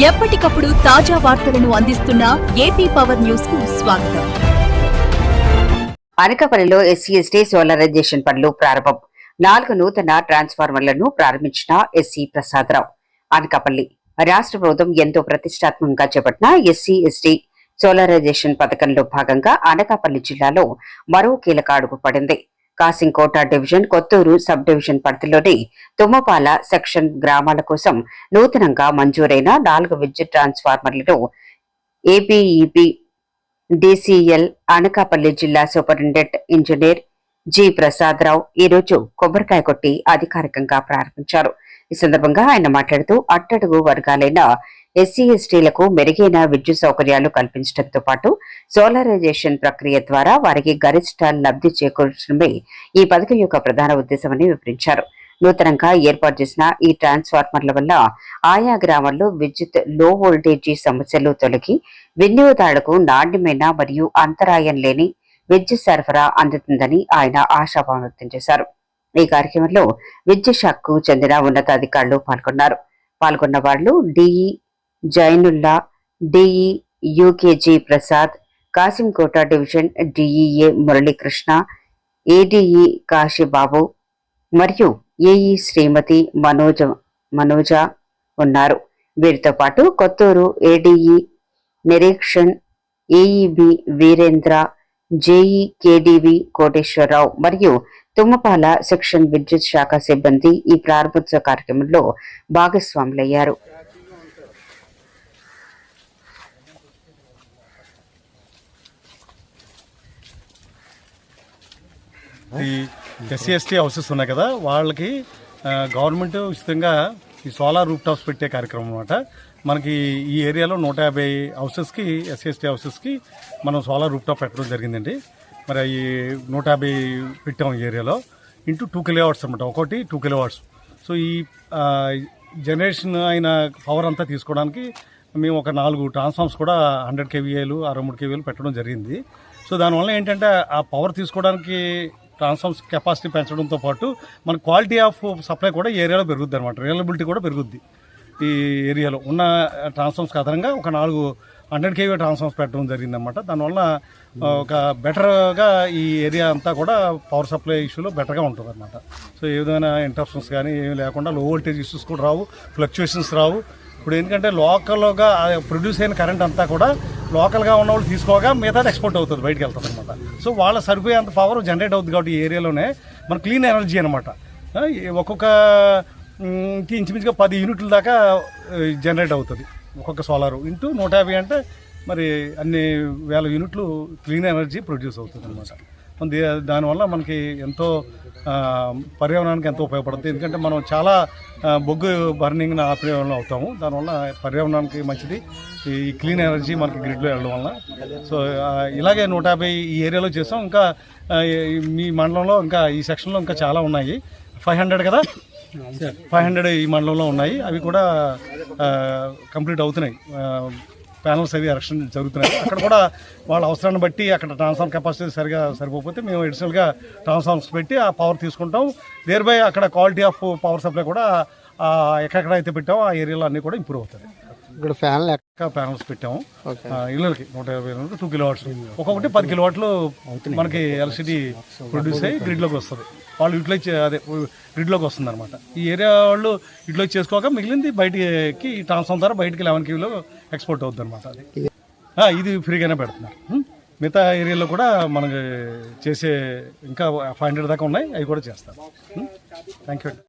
ఎప్పటికప్పుడు తాజా వార్తలను అందిస్తున్న ఏపీ పవర్ న్యూస్ కు స్వాగతం. అనకాపల్లిలో ఎస్సీ ఎస్టీ సోలారైజేషన్ పనులు ప్రారంభం. 4 నూతన ట్రాన్స్ఫార్మర్లను ప్రారంభించిన ఎస్సీ ప్రసాదరావు. అనకాపల్లి రాష్ట్ర ప్రభుత్వం ఎంతో ప్రతిష్టాత్మకంగా చేపట్టిన ఎస్సీ ఎస్టీ సోలారైజేషన్ పథకంలో భాగంగా అనకాపల్లి జిల్లాలో మరో కీలక అడుగు పడింది. Kasimkota division, Kotturu sub division పరిధిలోని తుమ్మపాల సెక్షన్ గ్రామాల కోసం నూతనంగా మంజూరైన 4 విద్యుత్ ట్రాన్స్ఫార్మర్లను ఏపీఈపీ డీసీఎల్ అనకాపల్లి జిల్లా సూపరింటెండెంట్ ఇంజనీర్ జి ప్రసాదరావు ఈరోజు కొబ్బరికాయ కొట్టి అధికారికంగా ప్రారంభించారు. ఈ సందర్భంగా ఆయన మాట్లాడుతూ అట్టడుగు వర్గాలైన ఎస్సీ ఎస్టీలకు మెరుగైన విద్యుత్ సౌకర్యాలు కల్పించడంతో పాటు సోలారైజేషన్ ప్రక్రియ ద్వారా వారికి గరిష్ట లబ్ధి చేకూర్చడమే ఈ పథకం యొక్క ప్రధాన ఉద్దేశమని వివరించారు. నూతనంగా ఏర్పాటు చేసిన ఈ ట్రాన్స్ఫార్మర్ల వల్ల ఆయా గ్రామాల్లో విద్యుత్ లో వోల్టేజీ సమస్యలు తొలగి వినియోగదారులకు నాణ్యమైన మరియు అంతరాయం లేని విద్యుత్ సరఫరా అందుతుందని ఆయన ఆశాభావం వ్యక్తం చేశారు. ఈ కార్యక్రమంలో విద్యుత్ శాఖకు చెందిన ఉన్నతాధికారులు పాల్గొన్న వాళ్లు DE Zainulla, DE UKG Prasad, Kasimkota division DEE Muralikrishna, ADE Kasibabu మరియు ఏఈ శ్రీమతి మనోజ ఉన్నారు. వీరితో పాటు Kothuru ADE Nirikshan, AEB Veerendra, JE KDV Koteswararao మరియు తుమ్మపాల సెక్షన్ విద్యుత్ శాఖ సిబ్బంది ఈ ప్రారంభోత్సవ కార్యక్రమంలో భాగస్వాములయ్యారు. ఈ ఎస్సీ ఎస్టీ హౌసెస్ ఉన్నాయి కదా, వాళ్ళకి గవర్నమెంట్ ఉచితంగా ఈ సోలార్ రూఫ్ టాప్స్ పెట్టే కార్యక్రమం అన్నమాట. మనకి ఈ ఏరియాలో 150 హౌసెస్కి, ఎస్సీ ఎస్టీ హౌసెస్కి మనం సోలార్ రూఫ్ టాప్ పెట్టడం జరిగిందండి. మరి ఈ 150 పెట్టాం ఈ ఏరియాలో. ఇంటూ 2 కిలోవాట్స్ అనమాట, ఒకటి 2 కిలోవాట్స్. సో ఈ జనరేషన్ అయిన పవర్ అంతా తీసుకోవడానికి మేము ఒక 4 ట్రాన్స్ఫార్మర్స్ కూడా 100 కేవీఏలు 63 కేవీఏలు పెట్టడం జరిగింది. సో దానివల్ల ఏంటంటే ఆ పవర్ తీసుకోవడానికి ట్రాన్స్ఫార్మర్స్ కెపాసిటీ పెంచడంతో పాటు మన క్వాలిటీ ఆఫ్ సప్లై కూడా ఈ ఏరియాలో పెరుగుద్ది అనమాట, రిలయబిలిటీ కూడా పెరుగుద్ది. ఈ ఏరియాలో ఉన్న ట్రాన్స్ఫార్మర్స్కి అదనంగా ఒక 4 100 కేవీ ట్రాన్స్ఫార్మర్స్ పెట్టడం జరిగిందనమాట. దానివల్ల ఒక బెటర్గా ఈ ఏరియా అంతా కూడా పవర్ సప్లై ఇష్యూలో బెటర్గా ఉంటుంది అనమాట. సో ఏ విధమైన ఇంటరప్షన్స్ కానీ ఏమి లేకుండా లో వోల్టేజ్ ఇష్యూస్ కూడా రావు, ఫ్లక్చుయేషన్స్ రావు. ఇప్పుడు ఎందుకంటే లోకల్గా ప్రొడ్యూస్ అయిన కరెంట్ అంతా కూడా లోకల్గా ఉన్న వాళ్ళు తీసుకోగా మిగతాది ఎక్స్పోర్ట్ అవుతుంది, బయటకు వెళ్తుంది అనమాట. సో వాళ్ళ సరిపోయేంత పవర్ జనరేట్ అవుతుంది కాబట్టి ఈ ఏరియాలోనే మన క్లీన్ ఎనర్జీ అనమాట. ఒక్కొక్క ఇంచుమించుగా 10 యూనిట్ల దాకా జనరేట్ అవుతుంది ఒక్కొక్క సోలారు. ఇంటూ 150 అంటే మరి అన్ని వేల యూనిట్లు క్లీన్ ఎనర్జీ ప్రొడ్యూస్ అవుతుంది అనమాట. దానివల్ల మనకి ఎంతో పర్యావరణానికి ఎంతో ఉపయోగపడుతుంది. ఎందుకంటే మనం చాలా బొగ్గు బర్నింగ్ని ఆపేవాళ్ళం అవుతాము. దానివల్ల పర్యావరణానికి మంచిది ఈ క్లీన్ ఎనర్జీ మనకి గ్రిడ్లో వెళ్ళడం వల్ల. సో ఇలాగే 150 ఈ ఏరియాలో చేస్తాం. ఇంకా మీ మండలంలో ఇంకా ఈ సెక్షన్లో ఇంకా చాలా ఉన్నాయి. 500 కదా, 500 ఈ మండలంలో ఉన్నాయి. అవి కూడా కంప్లీట్ అవుతున్నాయి. ప్యానల్స్ అవి ఎలక్షన్ జరుగుతున్నాయి. అక్కడ కూడా వాళ్ళ అవసరాన్ని బట్టి అక్కడ ట్రాన్స్ఫార్మర్ కెపాసిటీ సరిపోతే మేము అడిషనల్గా ట్రాన్స్ఫార్మర్స్ పెట్టి ఆ పవర్ తీసుకుంటాం. దేర్ బై అక్కడ క్వాలిటీ ఆఫ్ పవర్ సప్లై కూడా ఎక్కడెక్కడైతే పెట్టామో ఆ ఏరియాలో అన్నీ కూడా ఇంప్రూవ్ అవుతుంది. ఇక్కడ ప్యానల్స్ పెట్టాము ఇళ్ళకి 150 2 కిలోవాట్స్, ఒక్కొక్కటి 10 కిలోవాట్లు మనకి ఎలక్ట్రిసిటీ ప్రొడ్యూస్ అయ్యి గ్రిడ్లోకి వస్తుంది. వాళ్ళు యూటిలైజ్ గ్రిడ్లోకి వస్తుంది అనమాట. ఈ ఏరియా వాళ్ళు యూటిలైజ్ చేసుకోక మిగిలింది బయటికి ట్రాన్స్ఫార్మర్ ద్వారా బయటికి 11 కేవీలో ఎక్స్పోర్ట్ అవుతుంది అనమాట. అది ఇది ఫ్రీగానే పెడుతున్నారు. మిగతా ఏరియాలో కూడా మనకి చేసే ఇంకా 500 దాకా ఉన్నాయి, అవి కూడా చేస్తారు. Thank you.